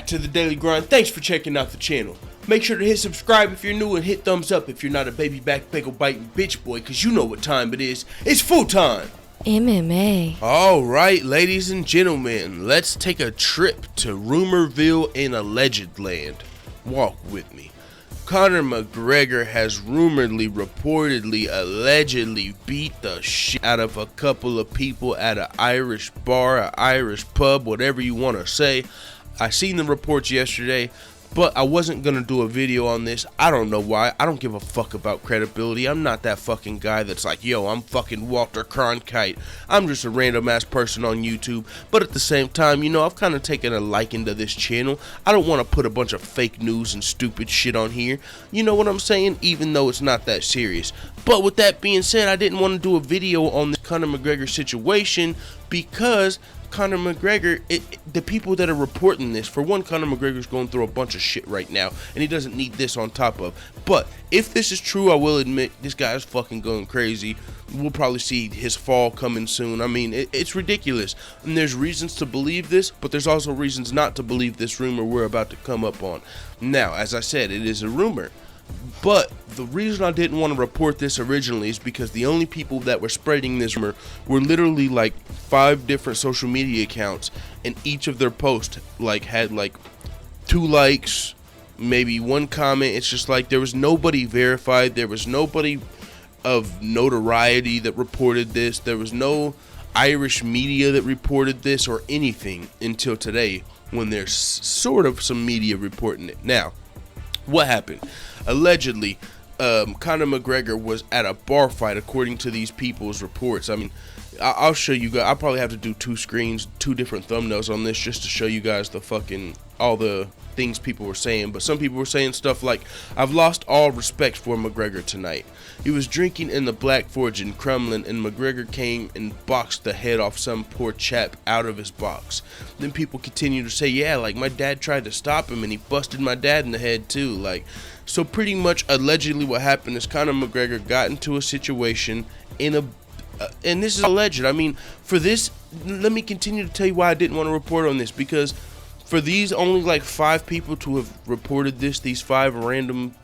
to the Daily Grind. Thanks for checking out the channel. Make sure to hit subscribe if you're new and hit thumbs up if you're not a baby back bagel biting bitch boy, cause you know what time it is. It's full time. MMA. Alright, ladies and gentlemen, let's take a trip to Rumorville in Alleged Land. Walk with me. Conor McGregor has reportedly, allegedly beat the shit out of a couple of people at an Irish bar, an Irish pub, whatever you want to say. I seen the reports yesterday, but I wasn't going to do a video on this. I don't know why. I don't give a fuck about credibility. I'm not that fucking guy that's like, yo, I'm fucking Walter Cronkite. I'm just a random ass person on YouTube. But at the same time, you know, I've kind of taken a liking to this channel. I don't want to put a bunch of fake news and stupid shit on here. You know what I'm saying? Even though it's not that serious. But with that being said, I didn't want to do a video on the Conor McGregor situation because Conor McGregor, the people that are reporting this, for one, Conor McGregor's going through a bunch of shit right now, and he doesn't need this on top of. But if this is true, I will admit this guy is fucking going crazy. We'll probably see his fall coming soon. I mean, it's ridiculous, and there's reasons to believe this, but there's also reasons not to believe this rumor we're about to come up on. Now, as I said, it is a rumor. But the reason I didn't want to report this originally is because the only people that were spreading this rumor were literally like 5 different social media accounts, and each of their posts had 2 likes, maybe 1 comment. It's just like there was nobody verified, there was nobody of notoriety that reported this, there was no Irish media that reported this or anything until today when there's sort of some media reporting it. Now, what happened? Allegedly, Conor McGregor was at a bar fight, according to these people's reports. I mean, I'll show you guys. I'll probably have to do 2 screens, 2 different thumbnails on this just to show you guys all the things people were saying. But some people were saying stuff like, I've lost all respect for McGregor tonight. He was drinking in the Black Forge in Crumlin, and McGregor came and boxed the head off some poor chap out of his box. Then people continue to say, yeah, like my dad tried to stop him and he busted my dad in the head too. So pretty much allegedly what happened is Conor McGregor got into a situation and this is alleged. I mean, for this, let me continue to tell you why I didn't want to report on this, because for these only 5 people to have reported this, these 5 random,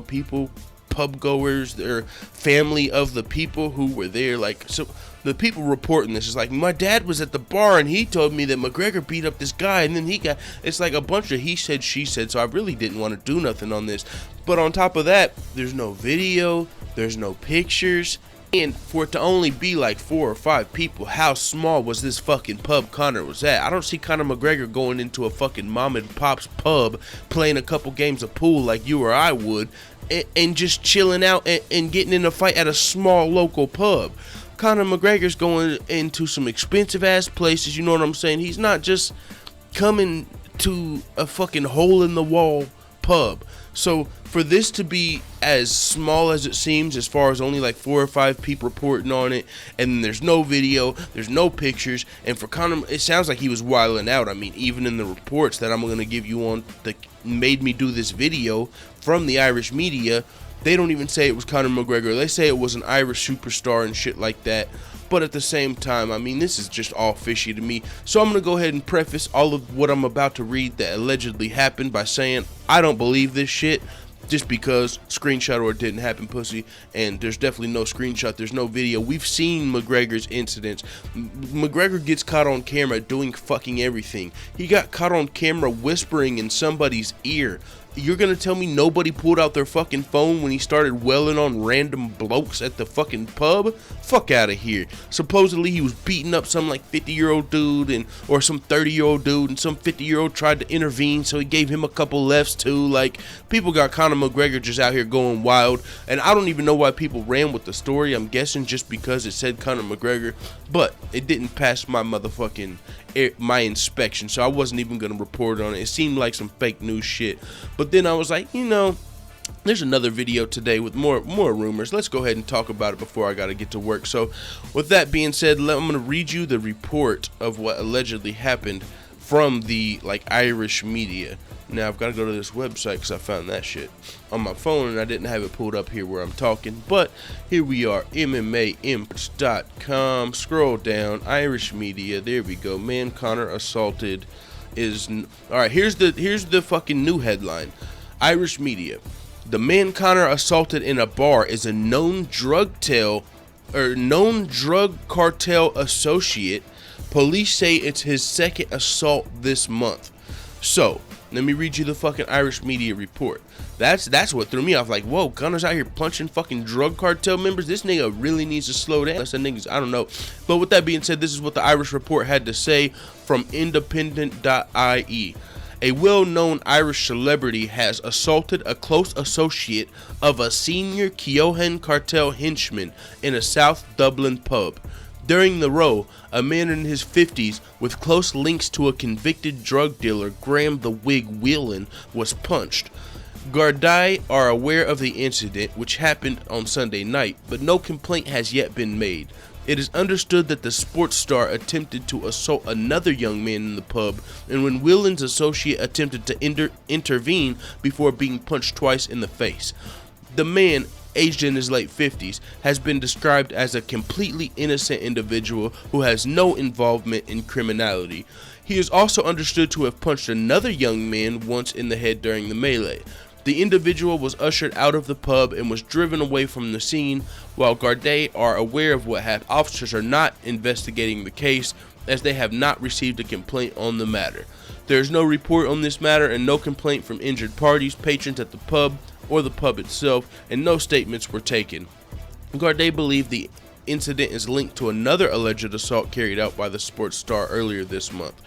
people, pub goers, they're family of the people who were there, so the people reporting this is like, my dad was at the bar and he told me that McGregor beat up this guy, and then it's like a bunch of he said, she said. So I really didn't want to do nothing on this. But on top of that, there's no video, there's no pictures, and for it to only be 4 or 5 people, how small was this fucking pub Conor was at? I don't see Conor McGregor going into a fucking mom and pop's pub, playing a couple games of pool like you or I would, and just chilling out and getting in a fight at a small local pub. Conor McGregor's going into some expensive ass places, you know what I'm saying? He's not just coming to a fucking hole in the wall pub. So for this to be as small as it seems, as far as only 4 or 5 people reporting on it, and there's no video, there's no pictures, and for Conor, it sounds like he was wilding out. I mean, even in the reports that I'm going to give you on that made me do this video from the Irish media, they don't even say it was Conor McGregor. They say it was an Irish superstar and shit like that. But at the same time, I mean, this is just all fishy to me. So I'm going to go ahead and preface all of what I'm about to read that allegedly happened by saying I don't believe this shit, just because screenshot or it didn't happen, pussy. And there's definitely no screenshot, there's no video. We've seen McGregor's incidents. McGregor gets caught on camera doing fucking everything. He got caught on camera whispering in somebody's ear. You're gonna tell me nobody pulled out their fucking phone when he started welling on random blokes at the fucking pub? Fuck out of here. Supposedly he was beating up some 50-year-old dude or some 30-year-old dude, and some 50-year-old tried to intervene, so he gave him a couple lefts too. People got Conor McGregor just out here going wild, and I don't even know why people ran with the story. I'm guessing just because it said Conor McGregor, but it didn't pass my motherfucking my inspection, so I wasn't even gonna report on it. It seemed like some fake news shit. But then I was like, there's another video today with more rumors. Let's go ahead and talk about it before I gotta get to work. So with that being said, I'm gonna read you the report of what allegedly happened from the Irish media. Now I've got to go to this website because I found that shit on my phone and I didn't have it pulled up here where I'm talking. But here we are, MMAimports.com. Scroll down, Irish media. There we go. Man Conor assaulted is all right. Here's the fucking new headline. Irish media: the man Conor assaulted in a bar is a known drug cartel associate. Police say it's his second assault this month. So let me read you the fucking Irish media report. That's what threw me off. Like, whoa, Conor's out here punching fucking drug cartel members. This nigga really needs to slow down. That's the niggas, I don't know. But with that being said, this is what the Irish report had to say from independent.ie. A well-known Irish celebrity has assaulted a close associate of a senior Keohane cartel henchman in a South Dublin pub. During the row, a man in his 50s with close links to a convicted drug dealer, Graham the Wig Whelan, was punched. Gardaí are aware of the incident, which happened on Sunday night, but no complaint has yet been made. It is understood that the sports star attempted to assault another young man in the pub, and when Whelan's associate attempted to intervene before being punched twice in the face. The man, aged in his late 50s, has been described as a completely innocent individual who has no involvement in criminality. He is also understood to have punched another young man once in the head during the melee. The individual was ushered out of the pub and was driven away from the scene. While Gardaí are aware of what happened, officers are not investigating the case as they have not received a complaint on the matter. There is no report on this matter and no complaint from injured parties, patrons at the pub, or the pub itself, and no statements were taken. Gardaí believe the incident is linked to another alleged assault carried out by the sports star earlier this month.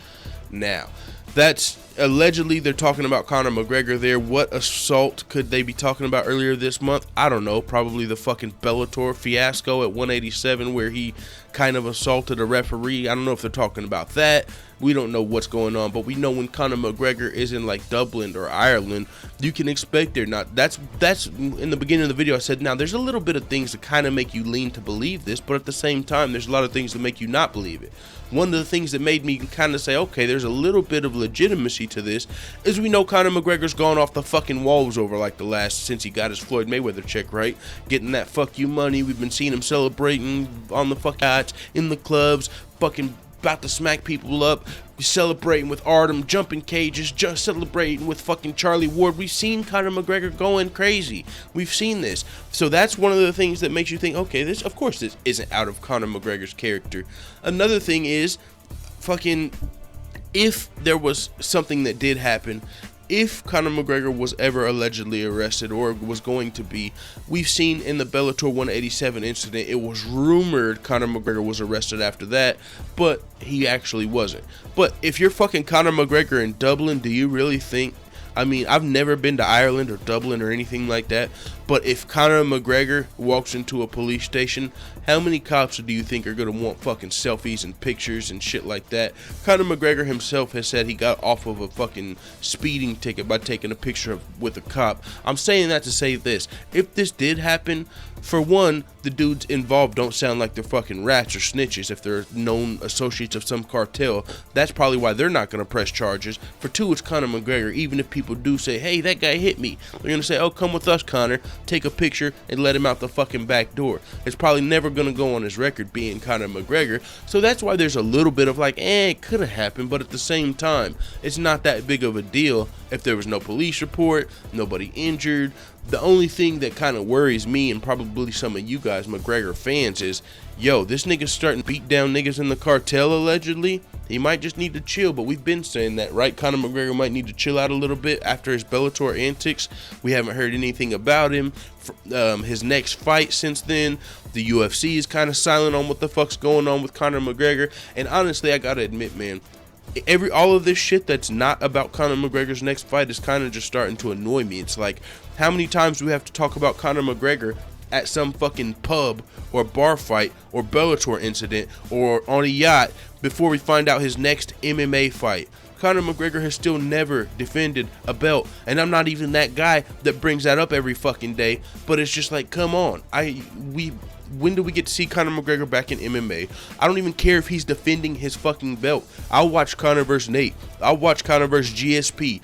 Now, that's allegedly they're talking about Conor McGregor there. What assault could they be talking about earlier this month? I don't know. Probably the fucking Bellator fiasco at 187 where he kind of assaulted a referee. I don't know if they're talking about that. We don't know what's going on, but we know when Conor McGregor is in like Dublin or Ireland, you can expect they're not. That's in the beginning of the video I said, now there's a little bit of things that kind of make you lean to believe this, but at the same time there's a lot of things that make you not believe it. One of the things that made me kind of say, okay, there's a little bit of legitimacy to this, is we know Conor McGregor's gone off the fucking walls over like the last, since he got his Floyd Mayweather check, right? Getting that fuck you money. We've been seeing him celebrating on the fucking yachts, in the clubs, fucking about to smack people up, celebrating with Artem, jumping cages, just celebrating with fucking Charlie Ward. We've seen Conor McGregor going crazy. We've seen this. So that's one of the things that makes you think, okay, this, of course, this isn't out of Conor McGregor's character. Another thing is, fucking, if there was something that did happen, if Conor McGregor was ever allegedly arrested or was going to be, we've seen in the Bellator 187 incident, it was rumored Conor McGregor was arrested after that, but he actually wasn't. But if you're fucking Conor McGregor in Dublin, do you really think, I mean, I've never been to Ireland or Dublin or anything like that, but if Conor McGregor walks into a police station, how many cops do you think are going to want fucking selfies and pictures and shit like that? Conor McGregor himself has said he got off of a fucking speeding ticket by taking a picture with a cop. I'm saying that to say this. If this did happen, for one, the dudes involved don't sound like they're fucking rats or snitches if they're known associates of some cartel. That's probably why they're not going to press charges. For two, it's Conor McGregor. Even if people do say, hey, that guy hit me, they're going to say, oh, come with us, Conor. Take a picture and let him out the fucking back door. It's probably never going to go on his record being Conor McGregor. So that's why there's a little bit of like, it could have happened. But at the same time, it's not that big of a deal if there was no police report, nobody injured. The only thing that kind of worries me and probably some of you guys McGregor fans is, yo, this nigga's starting to beat down niggas in the cartel allegedly. He might just need to chill, but we've been saying that, right? Conor McGregor might need to chill out a little bit after his Bellator antics. We haven't heard anything about him. His next fight since then, the UFC is kind of silent on what the fuck's going on with Conor McGregor. And honestly, I gotta admit, man, all of this shit that's not about Conor McGregor's next fight is kind of just starting to annoy me. It's like, how many times do we have to talk about Conor McGregor at some fucking pub or bar fight or Bellator incident or on a yacht before we find out his next MMA fight? Conor McGregor has still never defended a belt, and I'm not even that guy that brings that up every fucking day, but it's just like, come on. When do we get to see Conor McGregor back in MMA? I don't even care if he's defending his fucking belt. I'll watch Conor versus Nate. I'll watch Conor versus GSP.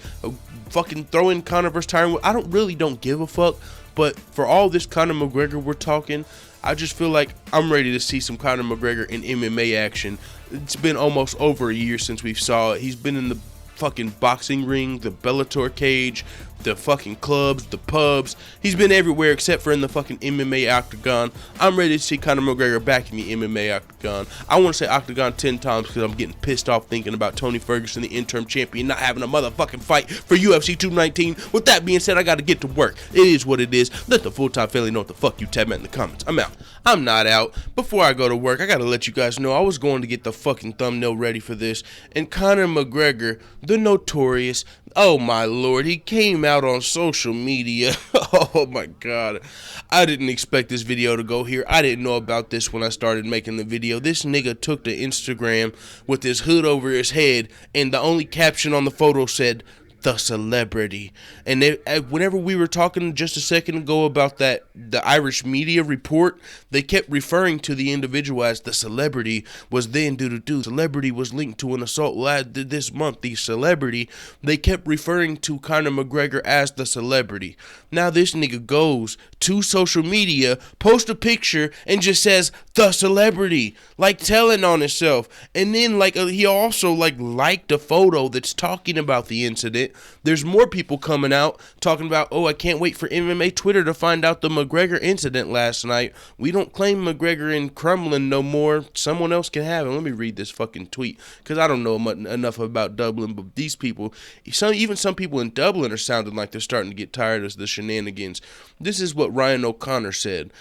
Fucking throw in Conor versus Tyron. I don't give a fuck. But for all this Conor McGregor we're talking, I just feel like I'm ready to see some Conor McGregor in MMA action. It's been almost over a year since we saw it. He's been in the fucking boxing ring, the Bellator cage, the fucking clubs, the pubs. He's been everywhere except for in the fucking MMA octagon. I'm ready to see Conor McGregor back in the MMA octagon. I want to say octagon 10 times because I'm getting pissed off thinking about Tony Ferguson, the interim champion, not having a motherfucking fight for UFC 219. With that being said, I got to get to work. It is what it is. Let the full-time family know what the fuck you tab in the comments. I'm out. I'm not out. Before I go to work, I got to let you guys know I was going to get the fucking thumbnail ready for this, and Conor McGregor, the notorious, oh my lord, he came out on social media. Oh my god, I didn't expect this video to go here. I didn't know about this when I started making the video. This nigga took to Instagram with his hood over his head, and the only caption on the photo said, "The celebrity." And whenever we were talking just a second ago about the Irish media report, they kept referring to the individual as the celebrity. Was then celebrity was linked to an assault this month. The celebrity, they kept referring to Conor McGregor as the celebrity. Now this nigga goes to social media, posts a picture, and just says the celebrity, like telling on himself. And then he also liked a photo that's talking about the incident. There's more people coming out talking about, oh, I can't wait for MMA Twitter to find out the McGregor incident last night. We don't claim McGregor in Crumlin no more. Someone else can have him. Let me read this fucking tweet because I don't know enough about Dublin, but these people, even some people in Dublin are sounding like they're starting to get tired of the shenanigans. This is what Ryan O'Connor said.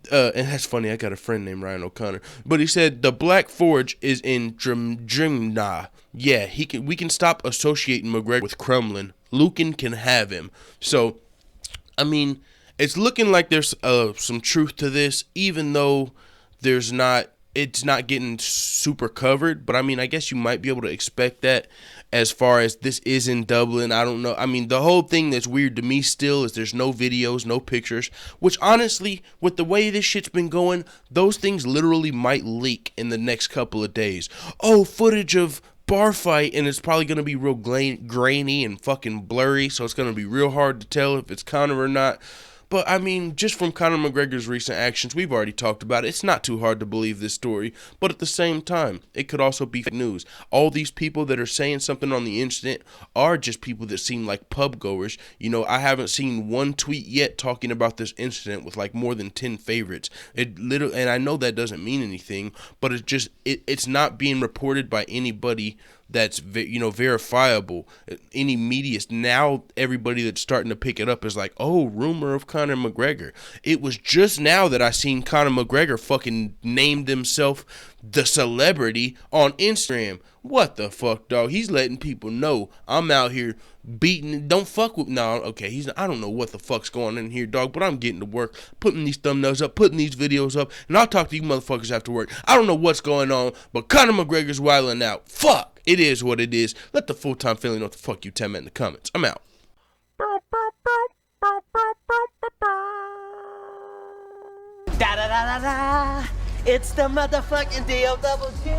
And that's funny, I got a friend named Ryan O'Connor. But he said, the Black Forge is in Drimna. Yeah, we can stop associating McGregor with Crumlin. Lucan can have him. So, I mean, it's looking like there's some truth to this, even though it's not getting super covered. But I mean, I guess you might be able to expect that as far as this is in Dublin. I don't know. I mean, the whole thing that's weird to me still is there's no videos, no pictures, which honestly, with the way this shit's been going, those things literally might leak in the next couple of days. Oh, footage of bar fight, and it's probably going to be real grainy and fucking blurry, so it's going to be real hard to tell if it's Conor or not. But, I mean, just from Conor McGregor's recent actions, we've already talked about it. It's not too hard to believe this story. But at the same time, it could also be fake news. All these people that are saying something on the incident are just people that seem like pub goers. You know, I haven't seen one tweet yet talking about this incident with more than 10 favorites. And I know that doesn't mean anything, but it's not being reported by anybody that's verifiable. Any media, now everybody that's starting to pick it up is like, oh, rumor of Conor McGregor. It was just now that I seen Conor McGregor fucking named himself the celebrity on Instagram. What the fuck, dog? He's letting people know I'm out here beating. Don't fuck with. No, okay. I don't know what the fuck's going on here, dog. But I'm getting to work, putting these thumbnails up, putting these videos up, and I'll talk to you motherfuckers after work. I don't know what's going on, but Conor McGregor's wilding out. Fuck. It is what it is. Let the full-time family know what the fuck you tell me in the comments. I'm out. Da da da da da. It's the motherfucking DOWG.